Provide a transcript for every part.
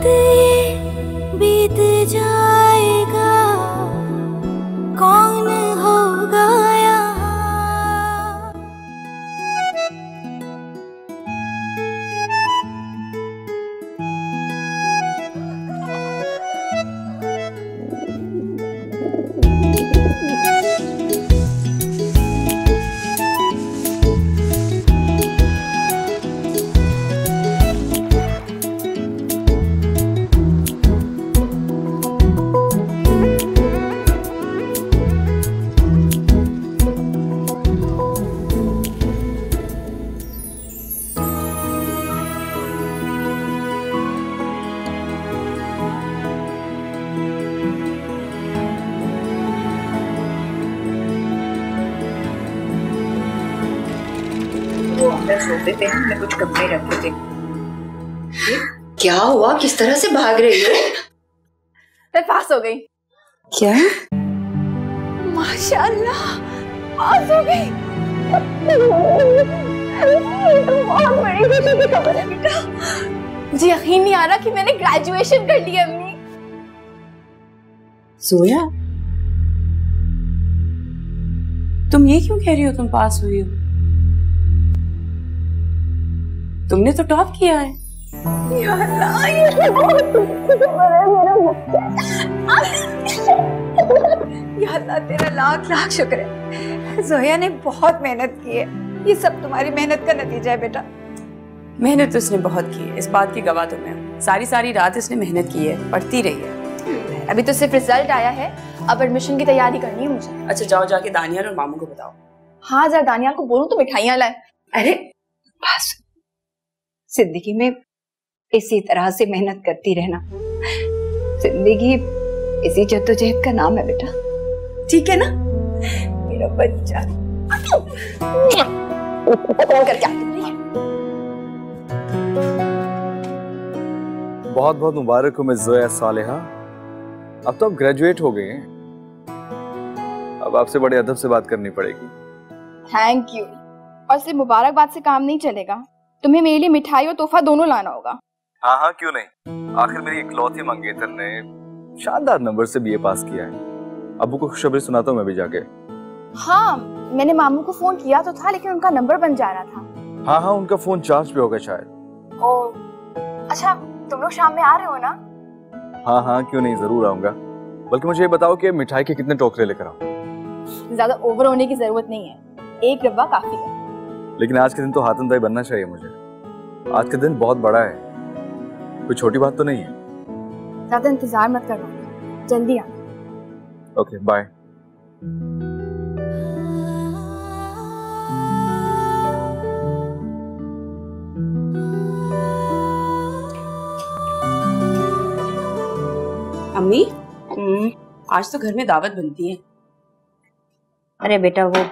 वक्त ये बीत जाएगा, कौन होगा यहाँ। सोफे पे हमने कुछ कपड़े रखे थे। क्या हुआ, किस तरह से भाग रही हो? मैं पास हो गई। क्या? माशाल्लाह, पास हो गई। बहुत बड़ी खुशी की खबर है बेटा। मुझे यकीन नहीं आ रहा कि मैंने ग्रेजुएशन कर ली है अम्मी। जोया, तुम ये क्यों कह रही हो तुम पास हुई हो? तुमने तो टॉप किया है। या अल्लाह, ये तो बहुत खुशी की खबर है मेरा बच्चा। या अल्लाह, तेरा लाख लाख शुक्र है। जोया ने बहुत मेहनत की है, ये सब तुम्हारी मेहनत का नतीजा है बेटा। मेहनत तो इसने बहुत की है, इस बात की गवाह तो मैं हूँ। सारी सारी रात इसने मेहनत की है, पढ़ती रही है। अभी तो सिर्फ रिजल्ट आया है, अब एडमिशन की तैयारी करनी है मुझे। अच्छा जाओ, जाके दानियाल और मामू को बताओ। हाँ, जरा दानियाल को बोलूं तो मिठाइयाँ लाए। अरे बस, जिंदगी में इसी तरह से मेहनत करती रहना। जिंदगी इसी जद्दोजहद का नाम है बेटा, ठीक है ना मेरा बच्चा? करके बहुत बहुत मुबारक हो मिस जोया सालेहा, अब तो आप ग्रेजुएट हो गए हैं। अब आपसे बड़े अदब से बात करनी पड़ेगी। Thank you. और सिर्फ मुबारकबाद से काम नहीं चलेगा, तुम्हें मेरे लिए मिठाई और तोहफा दोनों लाना होगा। हाँ हाँ, क्यों नहीं। आखिर मेरी इकलौती मंगेतर ने शानदार नंबर से बीए पास किया है। अब्बू को खुशखबरी सुनाता हूँ मैं भी जाके। हाँ, मैंने मामू को फोन किया तो था, लेकिन उनका नंबर बंद जा रहा था। हाँ हाँ, उनका फोन चार्ज पे होगा शायद। ओह अच्छा, तुम लोग शाम में आ रहे हो ना? हाँ हाँ, क्यों नहीं, जरूर आऊंगा। बल्कि मुझे ये बताओ कि मिठाई के कितने टोकरे लेकर आऊं? ज्यादा ओवर होने की जरूरत नहीं है, एक डब्बा काफी है। लेकिन आज के दिन तो हाथन-दाई बनना चाहिए मुझे। आज का दिन बहुत बड़ा है, कोई छोटी बात तो नहीं है। ज्यादा इंतजार मत करो, जल्दी आ। Okay bye. अम्मी, आज तो घर में दावत बनती है। अरे बेटा, वो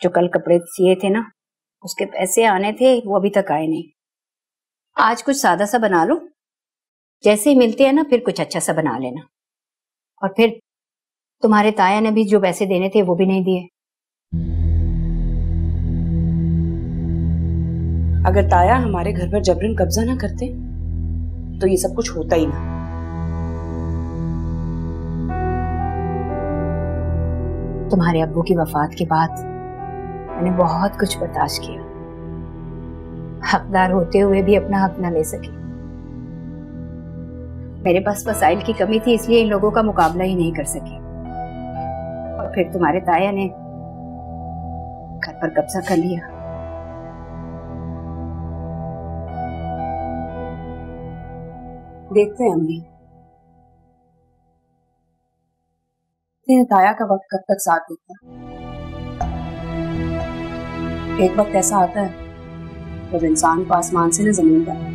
जो कल कपड़े सिए थे ना, उसके पैसे आने थे, वो अभी तक आए नहीं। आज कुछ सादा सा बना लो, जैसे ही मिलते हैं ना फिर कुछ अच्छा सा बना लेना। और फिर तुम्हारे ताया ने भी जो पैसे देने थे वो भी नहीं दिए। अगर ताया हमारे घर पर जबरन कब्जा ना करते तो ये सब कुछ होता ही ना। तुम्हारे अब्बू की वफात के बाद मैंने बहुत कुछ बर्दाश्त किया, हकदार होते हुए भी अपना हक न ले सके। मेरे पास वसाइल की कमी थी, इसलिए इन लोगों का मुकाबला ही नहीं कर सकी। और फिर तुम्हारे ताया ने घर पर कब्जा कर लिया। देखते हैं अम्मी, तेरे ताया का वक्त कब तक साथ देता। एक वक्त ऐसा आता है जब इंसान को आसमान से न जमीन पर।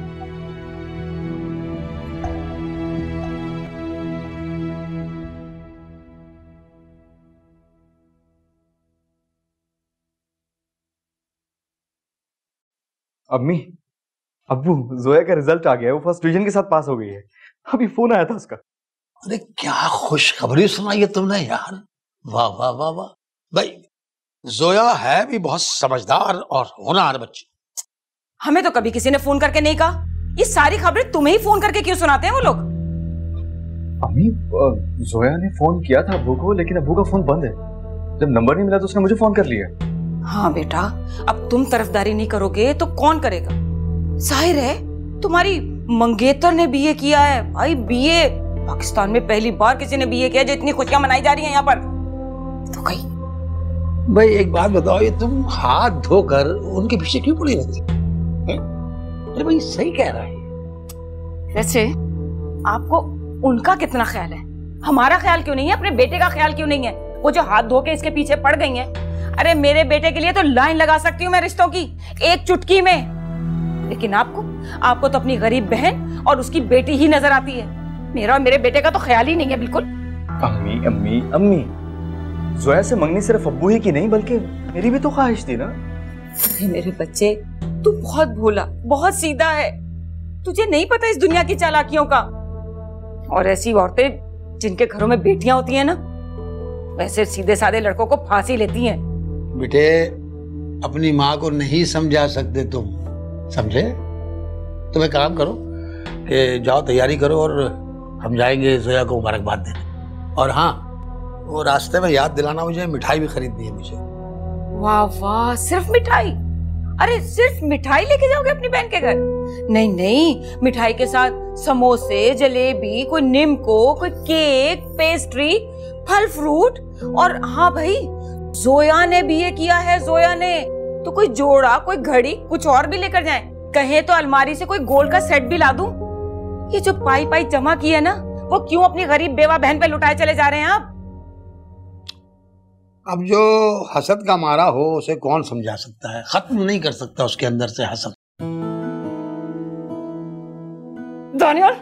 अम्मी, अब्बू, जोया का रिजल्ट आ गया है, वो फर्स्ट डिवीजन के साथ पास हो गई है। अभी फोन आया था उसका। अरे क्या खुशखबरी सुनाई है तुमने यार, वाह वाह वाह वाह। भाई जोया है भी बहुत समझदार और होनहार बच्ची। हमें तो कभी किसी ने फोन करके नहीं कहा, ये सारी खबरें तुम्हें ही फोन करके क्यों सुनाते हैं वो लोग? अम्मी, जोया ने फोन किया था अब्बू को, लेकिन अब्बू का फोन बंद है। जब नंबर नहीं मिला तो उसने मुझे फोन कर लिया। हाँ बेटा, अब तुम तरफदारी नहीं करोगे तो कौन करेगा? जाहिर है तुम्हारी मंगेतर ने बीए किया है। भाई बीए, पाकिस्तान में पहली बार किसी ने बीए किया जो इतनी खुशियां मनाई जा रही हैं यहाँ पर। तो कहीं भाई एक बात बताओ, ये तुम हाथ धोकर उनके पीछे क्यों पड़ी रहती? अरे भाई सही कह रहा है। वैसे आपको उनका कितना ख्याल है? हमारा ख्याल क्यों नहीं है? अपने बेटे का ख्याल क्यों नहीं है? वो जो हाथ धो के इसके पीछे पड़ गई हैं। अरे मेरे बेटे के लिए तो लाइन लगा सकती हूँ मैं रिश्तों की, एक चुटकी में। लेकिन आपको तो अपनी गरीब बहन और उसकी बेटी ही नजर आती है। मेरा और मेरे बेटे का तो ख्याल ही नहीं है बिल्कुल। अम्मी अम्मी अम्मी, जोया से मंगनी सिर्फ अब्बू ही की नहीं बल्कि मेरी भी तो ख्वाहिश थी ना। अरे मेरे बच्चे, तू बहुत भोला, बहुत सीधा है। तुझे नहीं पता इस दुनिया की चालाकियों का। और ऐसी औरतें जिनके घरों में बेटियां होती हैं ना, वैसे सीधे साधे लड़कों को फांसी लेती हैं। बेटे, अपनी माँ को नहीं समझा सकते तुम, समझे? तुम एक काम करो कि जाओ तैयारी करो और हम जाएंगे जोया को मुबारकबाद देने। और हाँ, वो रास्ते में याद दिलाना मुझे, मिठाई भी खरीदनी है मुझे। वाह वाह, सिर्फ मिठाई? अरे सिर्फ मिठाई लेके जाओगे अपनी बहन के घर? नहीं नहीं, मिठाई के साथ समोसे, जलेबी, कोई निम्को, कोई केक, पेस्ट्री, फल फ्रूट। और हाँ भाई, जोया ने बीए किया है, जोया ने तो कोई जोड़ा, कोई घड़ी, कुछ और भी लेकर जाएं। कहे तो अलमारी से कोई गोल्ड का सेट भी ला दूं। ये जो पाई पाई जमा की है ना, वो क्यों अपनी गरीब बेवा बहन पे लुटाए चले जा रहे हैं आप? अब जो हसद का मारा हो उसे कौन समझा सकता है? खत्म नहीं कर सकता उसके अंदर से हसद। दानियाल,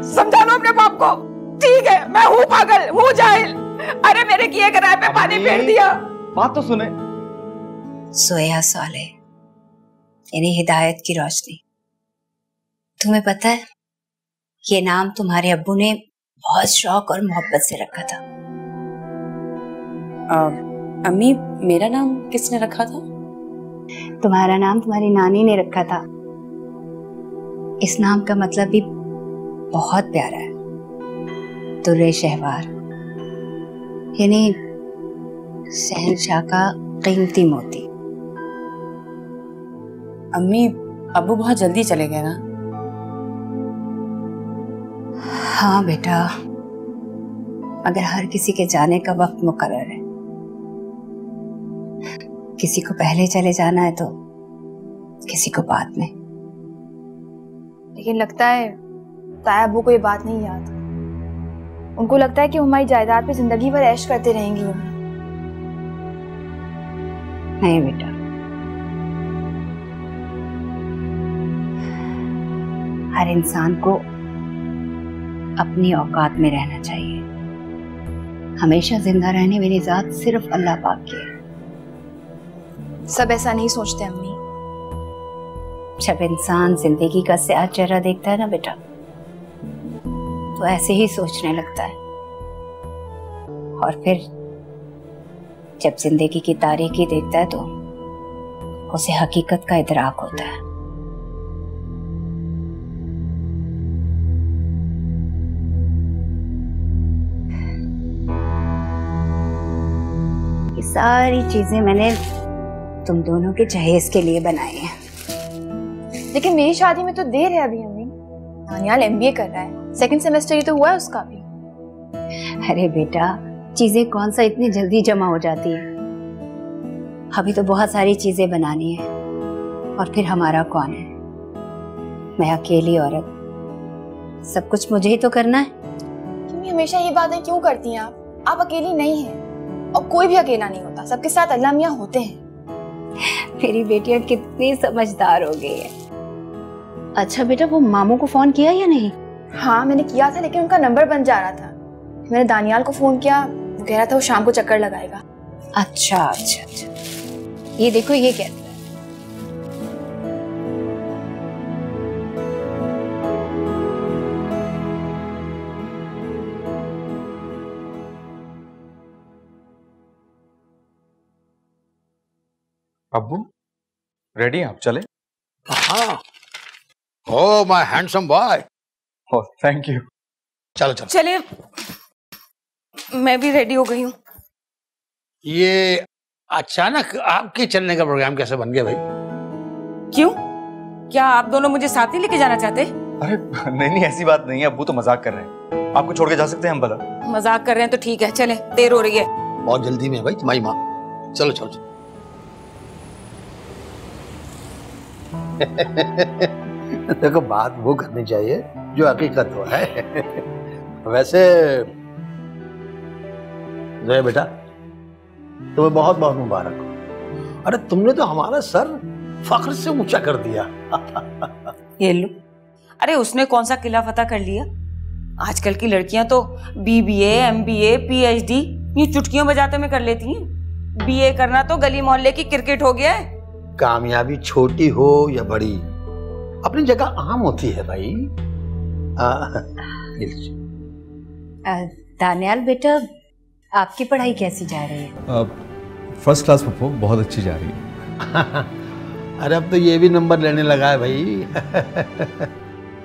समझा लो अपने बाप को। ठीक है, मैं हूँ पागल, हूँ जाहिल। अरे मेरे किए कराए पे पानी फेर दिया। बात तो सुने। जोया साले, यानी हिदायत की रोशनी। तुम्हें पता है, ये नाम तुम्हारे अब्बू ने बहुत शौक और मोहब्बत से रखा था। अम्मी, मेरा नाम किसने रखा था? तुम्हारा नाम तुम्हारी नानी ने रखा था। इस नाम का मतलब भी बहुत प्यारा है, दुर्रे शहवार, यानी शहनशाह का कीमती मोती। अम्मी, अब्बू बहुत जल्दी चले गए ना? हाँ बेटा, मगर हर किसी के जाने का वक्त मुकर्रर है। किसी को पहले चले जाना है तो किसी को बाद में। लेकिन लगता है ताया अब्बू को ये बात नहीं याद। उनको लगता है कि वो हमारी जायदाद पे जिंदगी भर ऐश करते रहेंगी। नहीं बेटा, हर इंसान को अपनी औकात में रहना चाहिए। हमेशा जिंदा रहने वाली जात सिर्फ अल्लाह पाक की है। सब ऐसा नहीं सोचते अम्मी। जब इंसान जिंदगी का स्याह चेहरा देखता है ना बेटा, तो ऐसे ही सोचने लगता है। और फिर जब जिंदगी की तारीकी देखता है तो उसे हकीकत का इदराक होता है। ये सारी चीजें मैंने तुम दोनों के जहेज के लिए बनाई हैं। लेकिन मेरी शादी में तो देर है अभी अम्मी। दानियाल एमबीए कर रहा है, सेकंड सेमेस्टर ही तो हुआ है उसका भी। अरे बेटा, चीजें कौन सा इतनी जल्दी जमा हो जाती है? अभी तो बहुत सारी चीजें बनानी है। और फिर हमारा कौन है? मैं अकेली औरत, सब कुछ मुझे ही तो करना है। तुम हमेशा ये बातें क्यों करती हैं? आप अकेली नहीं हैं और कोई भी अकेला नहीं होता, सबके साथ अल्लाह मियां होते हैं। मेरी बेटियां कितनी समझदार हो गई है। अच्छा बेटा, वो मामू को फोन किया या नहीं? हाँ मैंने किया था, लेकिन उनका नंबर बन जा रहा था। मैंने दानियाल को फोन किया, वो कह रहा था वो शाम को चक्कर लगाएगा। अच्छा अच्छा अच्छा, ये देखो ये कहता है। अब्बू रेडी हैं आप? चले? हाँ oh my handsome boy. Oh thank you. चलो चलो। चलिए, मैं भी रेडी हो गई हूँ। ये अचानक आपके चलने का प्रोग्राम कैसे बन गया भाई? क्यों, क्या आप दोनों मुझे साथ नहीं लेके जाना चाहते? अरे नहीं नहीं, ऐसी बात नहीं है, अब्बू तो मजाक कर रहे हैं। आपको छोड़ के जा सकते हैं हम भला? मजाक कर रहे हैं तो ठीक है, चले, देर हो रही है। बहुत जल्दी में है भाई तुम्हारी माँ। चलो चलो चलो। देखो बात वो करनी चाहिए जो हकीकत हो है। वैसे जोया बेटा, तुम्हें बहुत बहुत मुबारक हो। अरे तुमने तो हमारा सर फख्र से ऊंचा कर दिया। ये लो। अरे उसने कौन सा किला फतह कर लिया? आजकल की लड़कियां तो BBA, MBA, PhD ये चुटकियों बजाते में कर लेती हैं। BA करना तो गली मोहल्ले की क्रिकेट हो गया है। कामयाबी छोटी हो या बड़ी अपनी जगह आम होती है भाई। दानियाल बेटा, आपकी पढ़ाई कैसी जा रही है? फर्स्ट क्लास पप्पू, बहुत अच्छी जा रही है। अरे अब तो ये भी नंबर लेने लगा है भाई।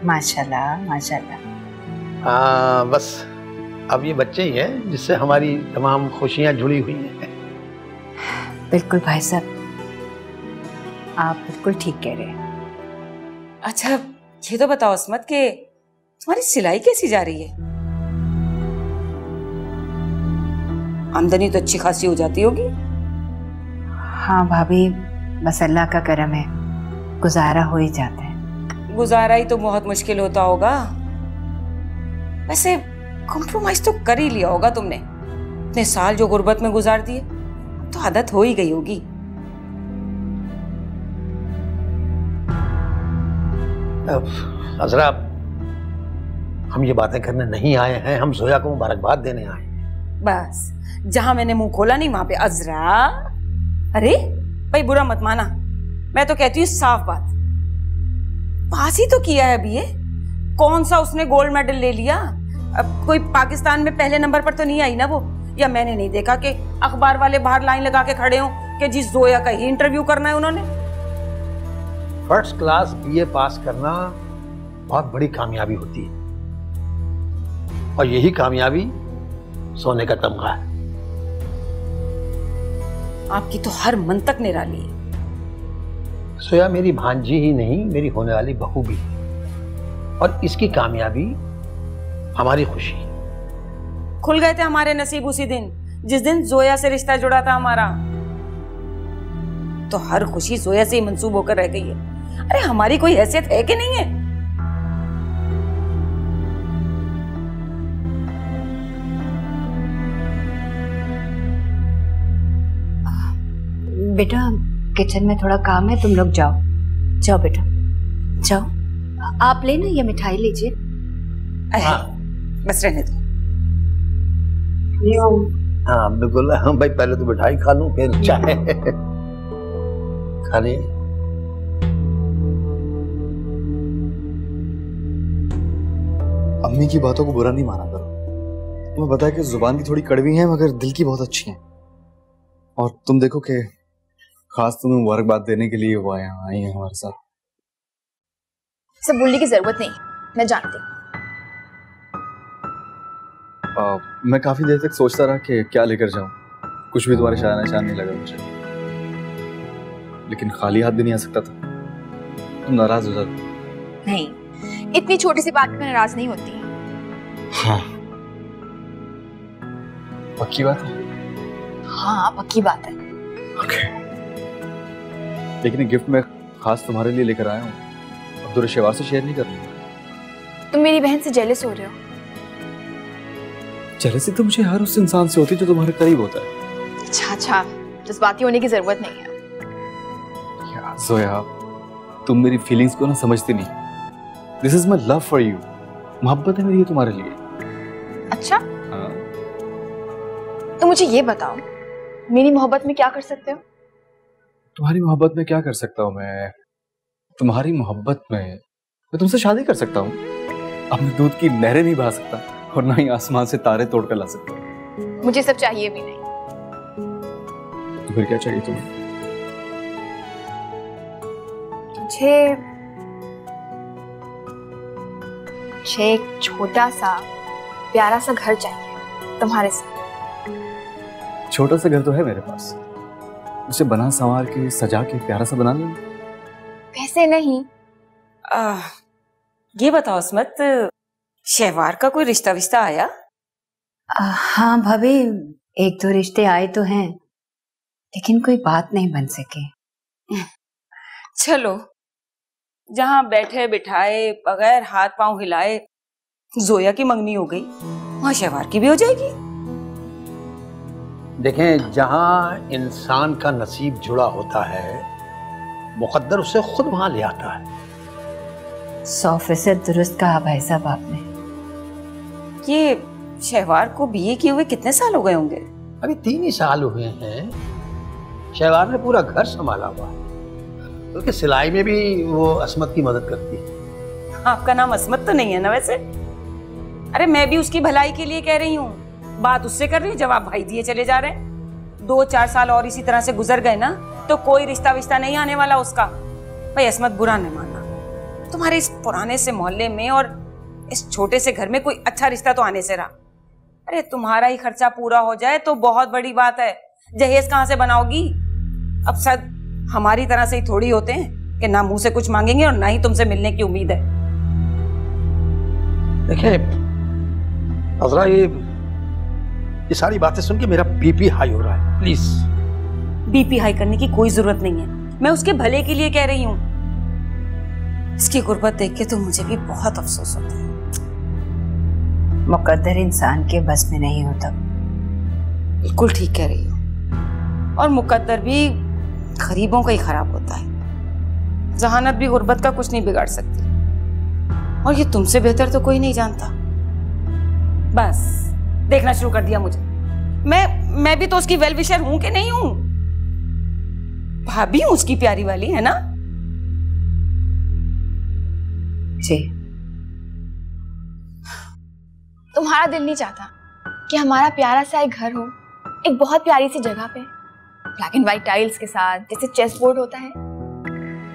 माशाल्लाह माशाल्लाह। बस अब ये बच्चे ही हैं जिससे हमारी तमाम खुशियां जुड़ी हुई हैं। बिल्कुल भाई साहब, आप बिल्कुल ठीक कह रहे हैं। अच्छा ये तो बताओ अस्मत के तुम्हारी सिलाई कैसी जा रही है? आमदनी तो अच्छी खासी हो जाती होगी। हाँ भाभी, बस अल्लाह का करम है, गुजारा हो ही जाता है। गुजारा ही तो बहुत मुश्किल होता होगा। वैसे कॉम्प्रोमाइज तो कर ही लिया होगा तुमने। इतने साल जो गुर्बत में गुजार दिए, तो आदत हो ही गई होगी। अजरा, हम ये बातें करने नहीं आए हैं, हम जोया को मुबारकबाद देने आए हैं। बस जहां मैंने मुंह खोला नहीं वहां पे अजरा। अरे भाई बुरा मत माना, मैं तो कहती हूँ साफ बात, पास ही तो किया है अभी ये। कौन सा उसने गोल्ड मेडल ले लिया? अब कोई पाकिस्तान में पहले नंबर पर तो नहीं आई ना वो? या मैंने नहीं देखा कि अखबार वाले बाहर लाइन लगा के खड़े हों कि जी जोया का ही इंटरव्यू करना है उन्होंने। फर्स्ट क्लास BA पास करना बहुत बड़ी कामयाबी होती है, और यही कामयाबी सोने का तमगा है। आपकी तो हर मंतक निराली है। सोया मेरी भांजी ही नहीं, मेरी होने वाली बहू भी है, और इसकी कामयाबी हमारी खुशी। खुल गए थे हमारे नसीब उसी दिन जिस दिन जोया से रिश्ता जुड़ा था हमारा। तो हर खुशी जोया से ही मंसूब होकर रह गई है। अरे हमारी कोई हैसियत है कि नहीं है? बेटा किचन में थोड़ा काम है, तुम लोग जाओ। जाओ बेटा जाओ। आप लेना ये मिठाई लीजिए। बस रहने दो। हाँ बिल्कुल। हाँ भाई, पहले तो मिठाई खा लूं फिर चाय खाने। अम्मी की बातों को बुरा नहीं माना करो। तुम्हें पता है कि जुबान की थोड़ी कड़वी है मगर दिल की बहुत अच्छी है। और तुम देखो कि खास तुम्हें मुबारकबाद देने के लिए वो आई हैं हमारे साथ। सब बोलने की जरूरत नहीं, मैं जानती हूँ। मैं काफी देर तक सोचता रहा कि क्या लेकर जाऊं। कुछ भी तुम्हारे शान निशान नहीं लगा मुझे, लेकिन खाली हाथ भी नहीं आ सकता था। तुम नाराज हो जाती। नहीं, इतनी छोटी सी बात में नाराज नहीं होती। हाँ पक्की बात है। हाँ पक्की बात है। ओके। लेकिन गिफ्ट मैं खास तुम्हारे लिए लेकर आया हूँ, अब दूर शेवार से शेयर नहीं करना। तुम मेरी बहन से जेलस हो रहे हो। जेलसी तो मुझे हर उस इंसान से होती है जो तुम्हारे करीब होता है। अच्छा, जज्बाती होने की जरूरत नहीं है। यार जोया, तुम मेरी फीलिंग्स को ना समझती नहीं। This is my love for you. मोहब्बत है मेरी तुम्हारे लिए। अच्छा, हाँ। तो मुझे ये बताओ, मेरी मोहब्बत में क्या कर सकते हो? तुम्हारी मोहब्बत में क्या कर सकता हूँ मैं? तुम्हारी मोहब्बत में मैं तुमसे शादी कर सकता हूँ। अपने दूध की नहरें नहीं बहा सकता और ना ही आसमान से तारे तोड़ कर ला सकता। मुझे सब चाहिए भी नहीं। तो फिर क्या चाहिए तुम्हें? मुझे एक छोटा सा प्यारा सा घर चाहिए तुम्हारे साथ। छोटा सा घर तो है मेरे पास, उसे बना संवार के सजा के प्यारा सा बना लेंगे। वैसे नहीं। ये बताओ अस्मत, शहवार का कोई रिश्ता विश्ता आया? हाँ भाभी, एक दो रिश्ते आए तो हैं, लेकिन कोई बात नहीं बन सके। चलो, जहां बैठे बिठाए बगैर हाथ पांव हिलाए जोया की मंगनी हो गई, वहां शहवार की भी हो जाएगी। देखें, जहां इंसान का नसीब जुड़ा होता है, मुकद्दर उसे खुद वहां ले आता है। 100% दुरुस्त कहा भाई साहब आपने। ये शहवार को बीए किए हुए कितने साल हो गए होंगे? अभी 3 ही साल हुए हैं। शहवार ने पूरा घर संभाला हुआ है, बल्कि सिलाई में भी वो अस्मत की मदद करती है। आपका नाम अस्मत तो नहीं है ना वैसे? अरे मैं भी उसकी भलाई के लिए कह रही हूँ, बात उससे कर रही हूँ, जवाब भाई दिए चले जा रहे हैं। 2-4 साल और इसी तरह से गुजर गए ना तो कोई रिश्ता विश्ता नहीं आने वाला उसका। भाई अस्मत बुरा नहीं मानना, तुम्हारे इस पुराने से मोहल्ले में और इस छोटे से घर में कोई अच्छा रिश्ता तो आने से रहा। अरे तुम्हारा ही खर्चा पूरा हो जाए तो बहुत बड़ी बात है, जहेज कहाँ से बनाओगी? अब शायद हमारी तरह से ही थोड़ी होते हैं कि ना मुंह से कुछ मांगेंगे और ना ही तुमसे मिलने की उम्मीद है। देखिए अजरा, ये सारी बातें सुन के मेरा बीपी हाई हो रहा है। प्लीज। बीपी हाई करने की कोई जरूरत नहीं है, मैं उसके भले के लिए कह रही हूँ। इसकी गुर्बत देख के तो मुझे भी बहुत अफसोस होता है। मुकद्दर इंसान के बस में नहीं होता। बिल्कुल ठीक कह रही हो। और मुकद्दर भी गरीबों का ही खराब होता है। जहानत भी गुर्बत का कुछ नहीं बिगाड़ सकती, और ये तुमसे बेहतर तो कोई नहीं जानता। बस देखना शुरू कर दिया मुझे। मैं भी तो उसकी वेल विशर हूं कि नहीं हूं? भाभी हूं उसकी प्यारी वाली, है ना? जी। तुम्हारा दिल नहीं चाहता कि हमारा प्यारा सा एक घर हो, एक बहुत प्यारी सी जगह पे, ब्लैक एंड व्हाइट टाइल्स के साथ, जैसे चेस बोर्ड होता है,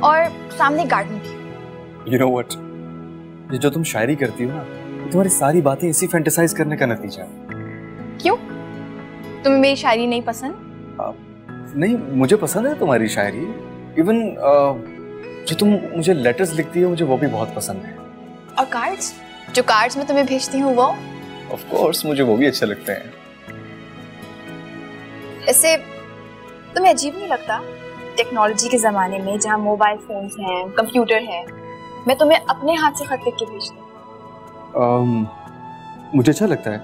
और सामने गार्डन भी। You know what? ये जो तुम शायरी करती हो ना, तुम्हारी सारी बातें इसी फैंटेसाइज करने का नतीजा है। क्यों? तुम्हें मेरी शायरी नहीं पसंद? नहीं, मुझे पसंद है तुम्हारी शायरी। इवन जो तुम मुझे लेटर्स लिखती हो, मुझे वो भी बहुत पसंद है। और कार्ड्स? जो कार्ड्स मैं तुम्हें भेजती हूँ वो? ऑफ कोर्स, मुझे वो भी अच्छे लगते हैं। ऐसे तुम्हें अजीब नहीं लगता टेक्नोलॉजी के जमाने में, जहाँ मोबाइल फोन्स हैं, कंप्यूटर है, मैं तुम्हें अपने हाथ से खत लिख के भेजती हूँ? मुझे अच्छा लगता है,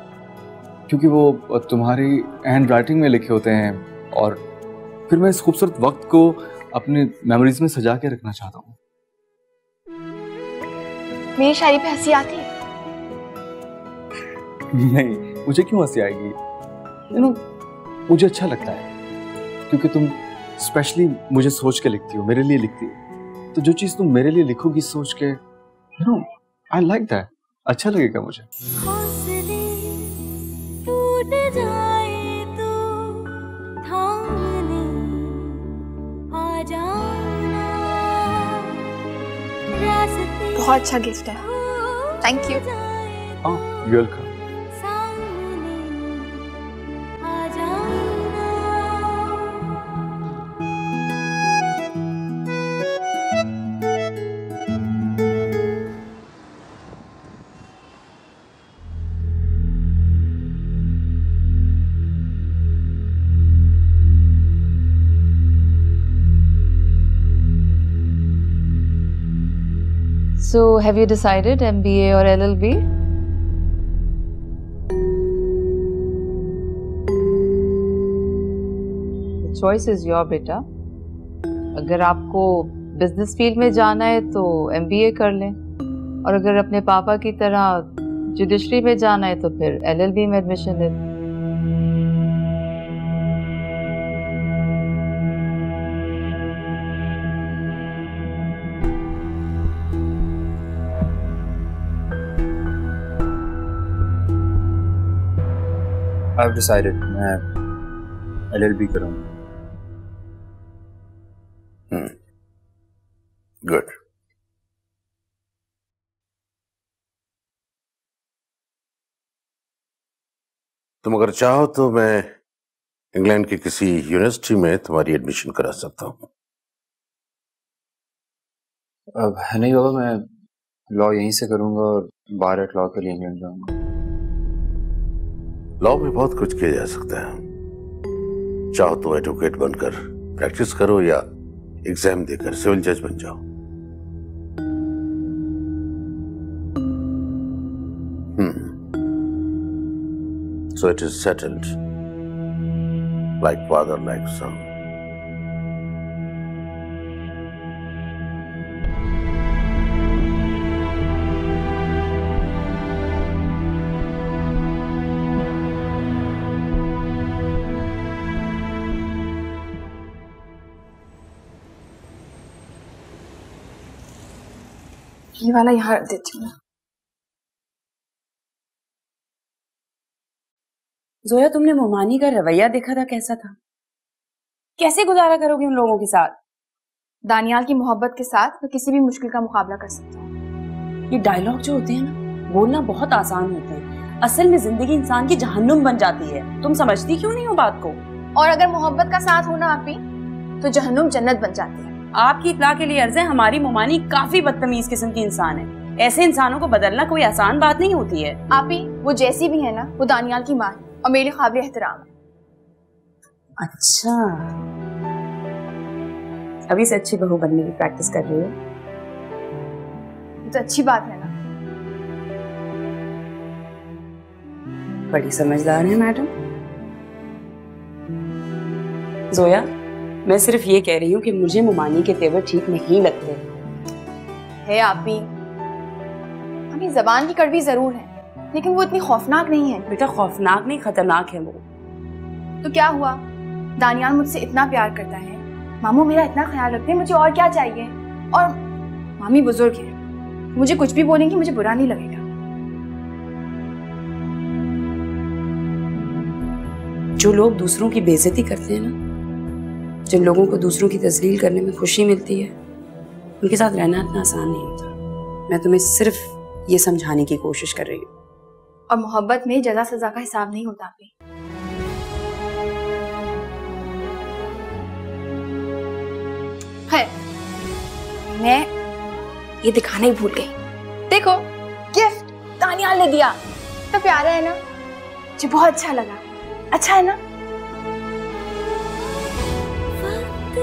क्योंकि वो तुम्हारी हैंड राइटिंग में लिखे होते हैं, और फिर मैं इस खूबसूरत वक्त को अपने मेमोरीज में सजा के रखना चाहता हूँ। मेरी शायरी पे हंसी आती है? नहीं, मुझे क्यों हंसी आएगी? मुझे अच्छा लगता है, क्योंकि तुम स्पेशली मुझे सोच के लिखती हो, मेरे लिए लिखती हो। तो जो चीज तुम मेरे लिए लिखोगी सोच के, आई लाइक दैट, अच्छा लगेगा मुझे। हौसले टूट जाए तो थामने आ जाना, रास्ते बहुत अच्छा गिफ्ट है, थैंक यू। वेलकम। सामने आ जाना। So, have you decided MBA or LLB? The choice is your, बेटा। अगर आपको बिजनेस फील्ड में जाना है तो MBA कर लें, और अगर अपने पापा की तरह जुडिशरी में जाना है तो फिर LLB में एडमिशन ले लें। I've decided, मैं LLB करूँगा। Good. तुम अगर चाहो तो मैं इंग्लैंड की किसी यूनिवर्सिटी में तुम्हारी एडमिशन करा सकता हूँ। अब नहीं बाबा, मैं लॉ यहीं से करूंगा और बार एट लॉ के लिए इंग्लैंड जाऊंगा। लॉ में बहुत कुछ किया जा सकता है। चाहो तो एडवोकेट बनकर प्रैक्टिस करो या एग्जाम देकर सिविल जज बन जाओ। So it is settled. Like father, like son. ये वाला यहाँ रख देती हूँ। जोया, तुमने मोमानी का रवैया देखा था, कैसा था? कैसे गुजारा करोगे उन लोगों के साथ? दानियाल की मोहब्बत के साथ मैं किसी भी मुश्किल का मुकाबला कर सकता हूँ। ये डायलॉग जो होते हैं ना, बोलना बहुत आसान होते हैं, असल में जिंदगी इंसान की जहन्नुम बन जाती है। तुम समझती क्यों नहीं हो बात को? और अगर मोहब्बत का साथ होना आपी, तो जहन्नुम जन्नत बन जाती है। आपकी इत्तला के लिए अर्ज है, हमारी मोमानी काफी बदतमीज किस्म की इंसान है। ऐसे इंसानों को बदलना कोई आसान बात नहीं होती है। आपी, वो जैसी भी है ना, वो दानियाल की माँ है और मेरे काबिल एहतराम है। अच्छा, अभी से अच्छी बहू बनने की प्रैक्टिस कर रही हो? तो अच्छी बात है ना। बड़ी समझदार है मैडम। जोया, मैं सिर्फ ये कह रही हूँ कि मुझे मोमानी के तेवर ठीक नहीं लगते। है आपी, अभी जबान की कड़वी जरूर है, लेकिन वो इतनी खौफनाक नहीं है। बेटा, खौफनाक नहीं, खतरनाक है वो। तो क्या हुआ? दानियाल मुझसे इतना प्यार करता है, मामू मेरा इतना ख्याल रखते हैं, मुझे और क्या चाहिए? और मामी बुजुर्ग है, मुझे कुछ भी बोलेंगी मुझे बुरा नहीं लगेगा। जो लोग दूसरों की बेइज्जती करते हैं ना, जिन लोगों को दूसरों की तजलील करने में खुशी मिलती है, उनके साथ रहना इतना आसान नहीं होता। मैं तुम्हें सिर्फ ये समझाने की कोशिश कर रही हूँ। और मोहब्बत में जजा सजा का हिसाब नहीं होता आपी। है, मैं ये दिखाना ही भूल गई। देखो, गिफ्ट दानियाल ने दिया। तो प्यारा है ना, मुझे बहुत अच्छा लगा। अच्छा है ना? वक्त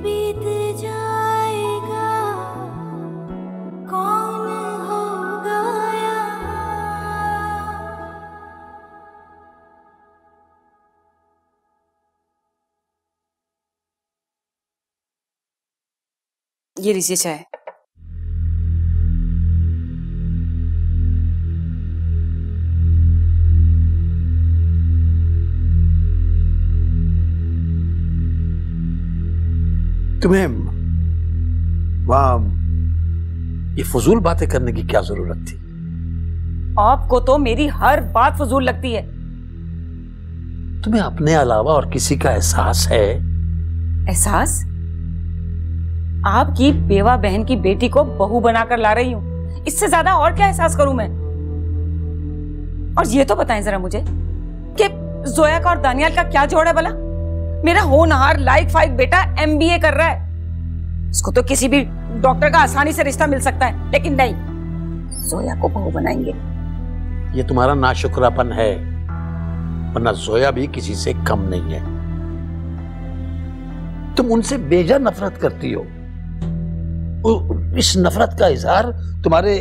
बीत जाएगा, कौन होगा यहाँ? ये लीजिए चाय। तुम्हें वहां ये फजूल बातें करने की क्या जरूरत थी? आपको तो मेरी हर बात फजूल लगती है। तुम्हें अपने अलावा और किसी का एहसास है? एहसास? आपकी बेवा बहन की बेटी को बहू बनाकर ला रही हूं, इससे ज्यादा और क्या एहसास करूं मैं? और ये तो बताएं जरा मुझे कि जोया का और दानियाल का क्या जोड़ है भला? मेरा होनहार लाइक फाइक बेटा MBA कर रहा है, उसको तो किसी भी डॉक्टर का आसानी से रिश्ता मिल सकता है, लेकिन नहीं, जोया को बहू बनाएंगे। ये तुम्हारा नाशुक्रापन है, वरना जोया भी किसी से कम नहीं है। तुम उनसे बेजा नफरत करती हो। इस नफरत का इजहार तुम्हारे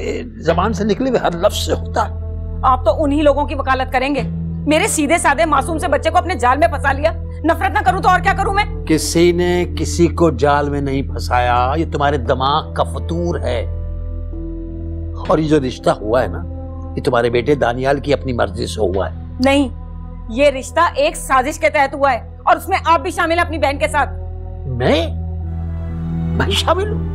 जबान से निकले हुए हर लफ्ज से होता है। आप तो उन्हीं लोगों की वकालत करेंगे। मेरे सीधे साधे मासूम से बच्चे को अपने जाल में फंसा लिया। नफरत ना करूं तो और क्या करूं मैं? किसी ने किसी को जाल में नहीं फंसाया, ये तुम्हारे दिमाग का फतूर है। और ये जो रिश्ता हुआ है ना, ये तुम्हारे बेटे दानियाल की अपनी मर्जी से हुआ है। नहीं, ये रिश्ता एक साजिश के तहत हुआ है और उसमें आप भी शामिल हैं अपनी बहन के साथ। मैं शामिल हूं?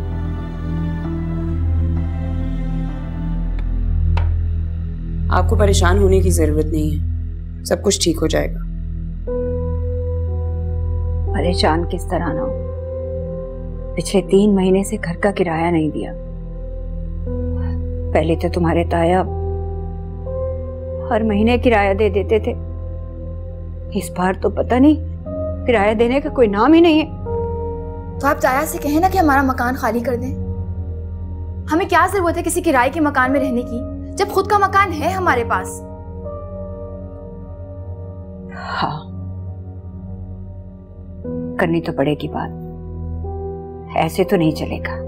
आपको परेशान होने की जरूरत नहीं है, सब कुछ ठीक हो जाएगा। परेशान किस तरह ना हो? पिछले 3 महीने से घर का किराया नहीं दिया। पहले तो तुम्हारे ताया हर महीने किराया दे देते थे। इस बार तो पता नहीं, किराया देने का कोई नाम ही नहीं है। तो आप ताया से कहें ना कि हमारा मकान खाली कर दें। हमें क्या जरूरत है किसी किराए के मकान में रहने की, जब खुद का मकान है हमारे पास। हाँ, करनी तो पड़ेगी बात, ऐसे तो नहीं चलेगा।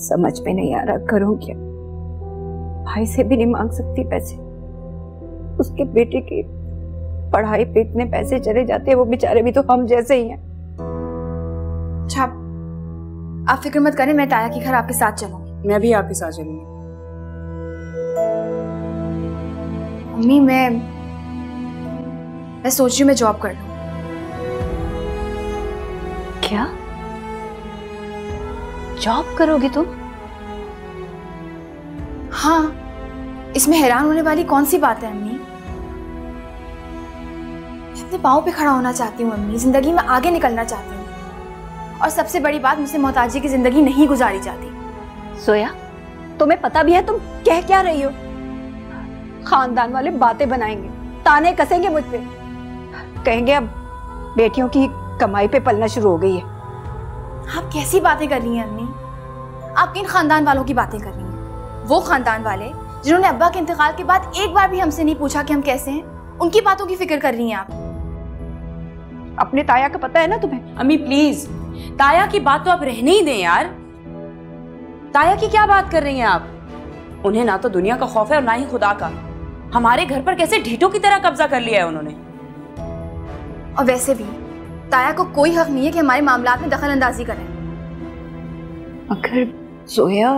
समझ में नहीं आ रहा करूं क्या। भाई से भी नहीं मांग सकती पैसे, उसके बेटे की पढ़ाई पे इतने पैसे चले जाते हैं, वो बेचारे भी तो हम जैसे ही हैं। अच्छा, आप फिक्र मत करें, मैं ताया के घर आपके साथ चलूंगी। मैं भी आपके साथ चलूंगी। मम्मी, मैं सोच रही हूँ मैं जॉब कर लूं। क्या जॉब करोगी तुम? हाँ, इसमें हैरान होने वाली कौन सी बात है अम्मी। मैं अपने पाँव पे खड़ा होना चाहती हूँ अम्मी, जिंदगी में आगे निकलना चाहती हूँ। और सबसे बड़ी बात, मुझसे मोहताजी की जिंदगी नहीं गुजारी जाती। सोया, तुम्हें पता भी है तुम कह क्या रही हो? खानदान वाले बातें बनाएंगे, ताने कसेंगे मुझ पे, कहेंगे अब बेटियों की कमाई पे पलना शुरू हो गई है। आप कैसी बातें कर रही हैं अम्मी? आप किन खानदान वालों की बातें कर रही हैं? वो खानदान वाले जिन्होंने अब्बा के इंतकाल के बाद एक बार भी हमसे नहीं पूछा कि हम कैसे हैं, उनकी बातों की फिक्र कर रही हैं आप। अपने ताया का पता है ना तुम्हें? अम्मी प्लीज, ताया की बात तो आप रहने ही दें यार। ताया की क्या बात कर रही हैं आप? उन्हें ना तो दुनिया का खौफ है और ना ही खुदा का। हमारे घर पर कैसे ढीठों की तरह कब्जा कर लिया है उन्होंने। और वैसे भी ताया को कोई हक नहीं है कि हमारे मामलात में दखल अंदाजी करें। अगर सोया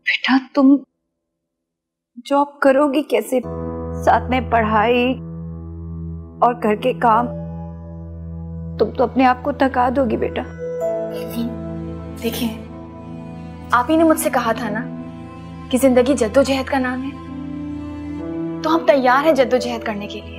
बेटा तुम जॉब करोगी कैसे? साथ में पढ़ाई और घर के काम, तुम तो अपने आप को थका दोगी बेटा। देखिए, आप ही ने मुझसे कहा था ना कि जिंदगी जद्दोजहद का नाम है, तो हम तैयार हैं जद्दोजहद करने के लिए।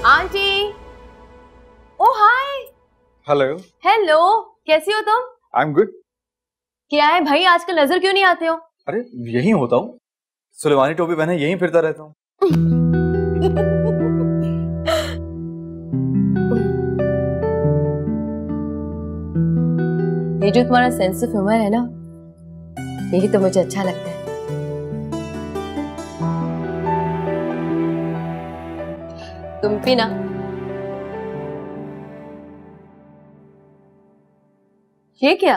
आंटी, ओ हाय। हेलो। हेलो, कैसी हो तुम? I am good. क्या है भाई, आजकल नजर क्यों नहीं आते हो? अरे यही होता हूँ, सुलेमानी टोपी पहने यहीं फिरता रहता हूँ। ये जो तुम्हारा सेंस ऑफ ह्यूमर है ना, यही तो मुझे अच्छा लगता है। तुम भी ना। ये क्या?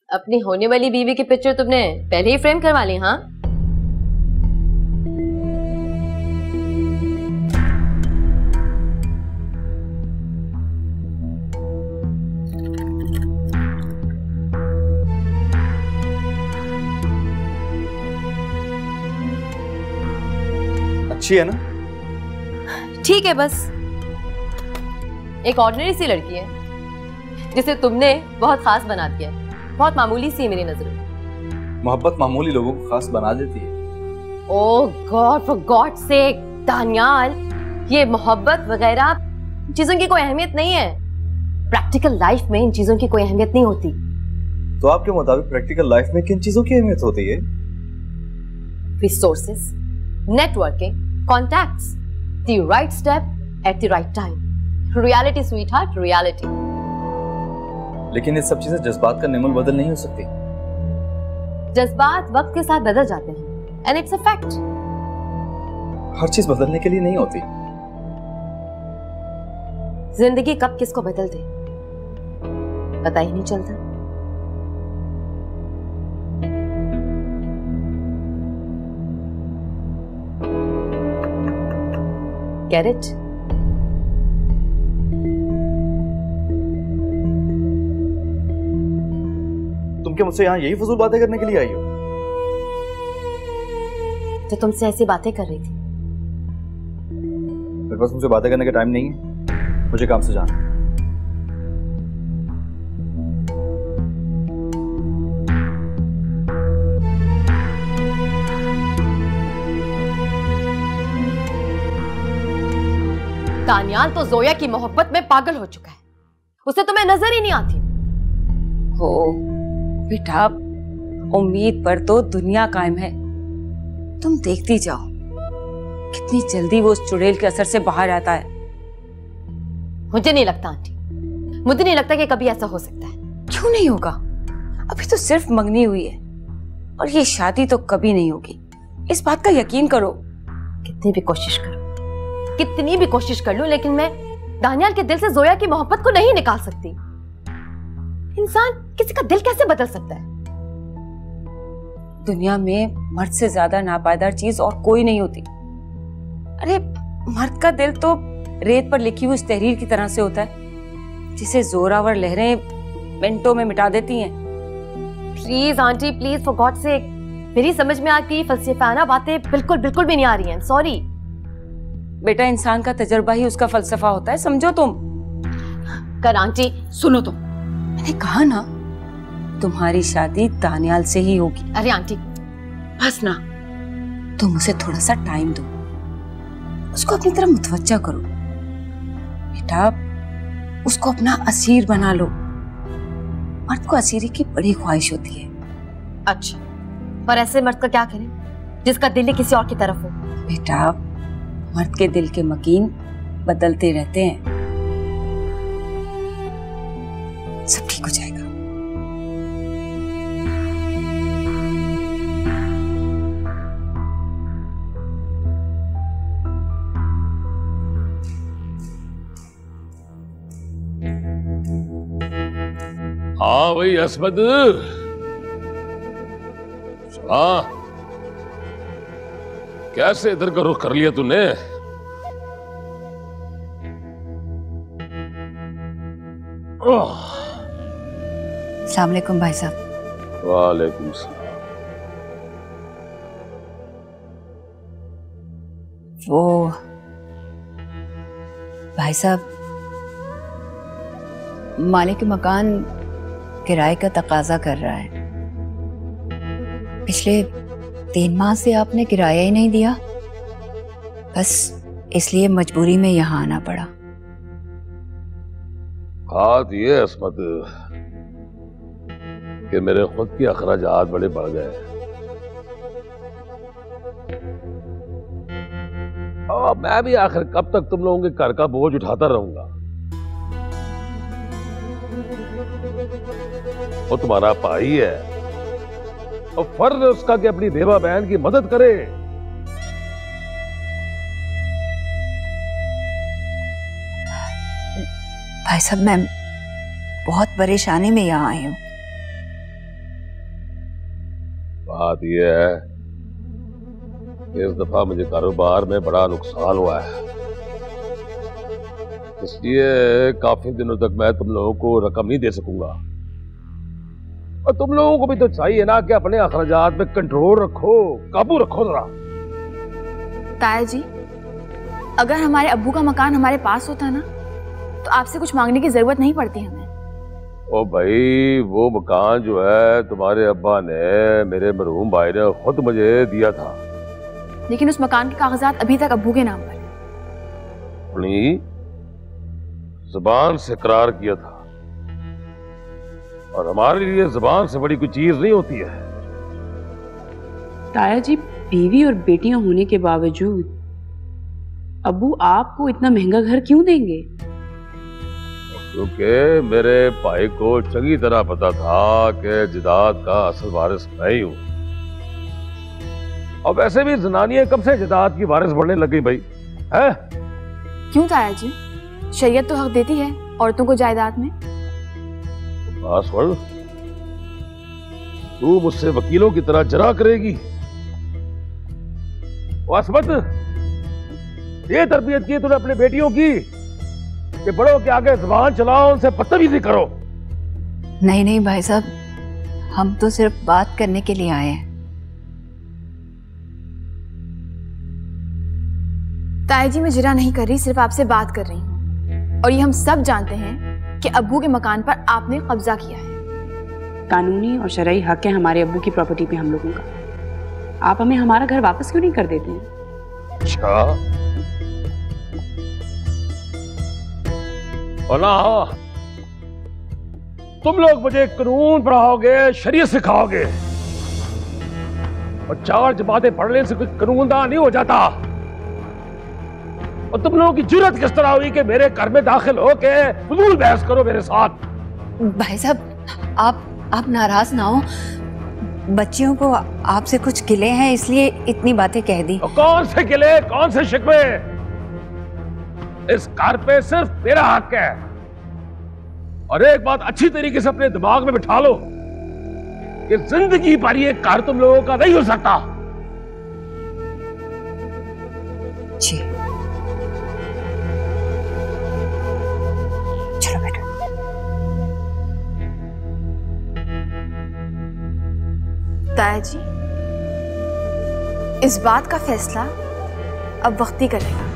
अपनी होने वाली बीवी की पिक्चर तुमने पहले ही फ्रेम करवा ली? हाँ, अच्छी है ना? ठीक है, बस एक ऑर्डिनरी सी लड़की है जिसे तुमने बहुत खास बना दिया है। बहुत मामूली सी है मेरी नजर में। मोहब्बत मामूली लोगों को खास बना देती है। Oh god, for god sake Daniyal, ये मोहब्बत वगैरह चीजों की कोई अहमियत नहीं है। प्रैक्टिकल लाइफ में इन चीजों की कोई अहमियत नहीं होती। तो आपके मुताबिक प्रैक्टिकल लाइफ में किन चीजों की अहमियत होती है? Resources, networking, contacts, the right step at the right time. Reality, sweetheart, reality. लेकिन ये सब चीजें जज्बात का निर्मल बदल नहीं हो सकती। जज्बात वक्त के साथ बदल जाते हैं, and it's a fact. हर चीज बदलने के लिए नहीं होती। जिंदगी कब किसको बदल दे पता ही नहीं चलता। Get it? तुम क्या मुझसे यहाँ यही फजूल बातें करने के लिए आई हो? तो तुमसे ऐसी बातें कर रही थी। मेरे पास तुमसे बातें करने का टाइम नहीं है। मुझे काम से जाना है। दानियाल तो जोया की मोहब्बत में पागल हो चुका है, उसे तो मैं नजर ही नहीं आती। हो बेटा, उम्मीद पर तो दुनिया कायम है। तुम देखती जाओ कितनी जल्दी वो उस चुड़ैल के असर से बाहर आता है। मुझे नहीं लगता आंटी, मुझे नहीं लगता कि कभी ऐसा हो सकता है। क्यों नहीं होगा? अभी तो सिर्फ मंगनी हुई है और ये शादी तो कभी नहीं होगी, इस बात का यकीन करो। कितनी भी कोशिश करूं, कितनी भी कोशिश कर लूं, लेकिन मैं दानियाल के दिल से जोया की मोहब्बत को नहीं निकाल सकती। इंसान किसी का दिल कैसे बदल सकता है? दुनिया में मर्द से ज्यादा नापायदार चीज और कोई नहीं होती। अरे मर्द का दिल तो रेत पर लिखी हुई उस तहरीर की तरह से होता है जिसे जोरावर लहरें मिनटों में मिटा देती हैं। Please aunty, please, for god सेक, मेरी समझ में आपकी फलसफाना बातें बिल्कुल बिल्कुल भी नहीं आ रही हैं। सॉरी बेटा, इंसान का तजुर्बा ही उसका फलसफा होता है, समझो तुम। कर आंटी, सुनो तुम, मैंने कहा ना तुम्हारी शादी दानियाल से ही होगी। अरे आंटी बस ना, तुम उसे थोड़ा सा टाइम दो, उसको अपनी तरफ मुतवज्जा करो। बेटा, उसको अपना असीर बना लो। मर्द को असीरी की बड़ी ख्वाहिश होती है। अच्छा, पर ऐसे मर्द का क्या करें जिसका दिल ही किसी और की तरफ हो? बेटा, मर्द के दिल के मकीन बदलते रहते हैं, सब ठीक हो जाएगा। हाँ भाई असमत, हाँ कैसे इधर का रुख कर लिया तूने? अस्सलाम वालेकुम भाई साहब। वालेकुम सलाम। वो भाई साहब, मालिक मकान किराए का तकाजा कर रहा है। पिछले 3 माह से आपने किराया ही नहीं दिया, बस इसलिए मजबूरी में यहाँ आना पड़ा। बात ये असमत कि मेरे खुद के अखराजात बड़े बढ़ गए। और मैं भी आखिर कब तक तुम लोगों के घर का बोझ उठाता रहूंगा? वो तुम्हारा भाई है और फर्ज है उसका कि अपनी बेवा बहन की मदद करे। भाई साहब, मैं बहुत परेशानी में यहाँ आई हूँ। बात यह है कि इस दफा मुझे कारोबार में बड़ा नुकसान हुआ है, इसलिए काफी दिनों तक मैं तुम लोगों को रकम नहीं दे सकूंगा। और तुम लोगों को भी तो चाहिए ना कि अपने अखराजात में कंट्रोल रखो, काबू रखो जरा। ताया जी, अगर हमारे अब्बू का मकान हमारे पास होता ना तो आपसे कुछ मांगने की जरूरत नहीं पड़ती हमें। ओ भाई, वो मकान जो है तुम्हारे अब्बा ने, मेरे मरहूम भाई ने खुद मुझे दिया था, लेकिन उस मकान के कागजात अभी तक अब्बू के नाम पर हैं। अपनी जुबान से इकरार किया था और हमारे लिए जुबान से बड़ी कोई चीज नहीं होती है। ताया जी, बीवी और बेटियां होने के बावजूद अब्बू आपको इतना महंगा घर क्यों देंगे? क्योंकि मेरे भाई को चंगी तरह पता था कि जायदाद का असल वारिस मैं ही हूं। और वैसे भी जनानियां कब से जायदाद की वारिस बनने लग गई भाई, है? क्यों ताया जी, शरीयत तो हक देती है औरतों को जायदाद में। पासवर्ड तू मुझसे वकीलों की तरह जरा करेगी? वासमत, ये तरबियत की तूने अपनी बेटियों की कि बड़ों के आगे जुबान चलाओ, उनसे बदतमीजी करो। नहीं नहीं भाई साहब, हम तो सिर्फ बात करने के लिए आए हैं। ताया जी, मैं जिरा नहीं कर रही, सिर्फ आपसे बात कर रही हूँ। और ये हम सब जानते हैं कि अब्बू के मकान पर आपने कब्जा किया है। कानूनी और शरई हक है हमारे अब्बू की प्रॉपर्टी पे हम लोगों का। आप हमें हमारा घर वापस क्यों नहीं कर देते हैं? अच्छा बोला, तुम लोग मुझे कानून पढ़ाओगे, शरीयत सिखाओगे, और 4 जमातें पढ़ने से कोई कानूनदान नहीं हो जाता। और तुम लोगों की जुर्रत किस तरह हुई कि मेरे घर में दाखिल होके फजूल बहस करो मेरे साथ? भाई साहब, आप नाराज ना हो, बच्चियों को आपसे कुछ गिले हैं इसलिए इतनी बातें कह दी। कौन से गिले, कौन से शिकवे? इस घर पे सिर्फ मेरा हक है। और एक बात अच्छी तरीके से अपने दिमाग में बिठा लो कि जिंदगी भर ये घर तुम लोगों का नहीं हो सकता। जी चलो बेटा। ताया जी, इस बात का फैसला अब वक्त ही करेगा।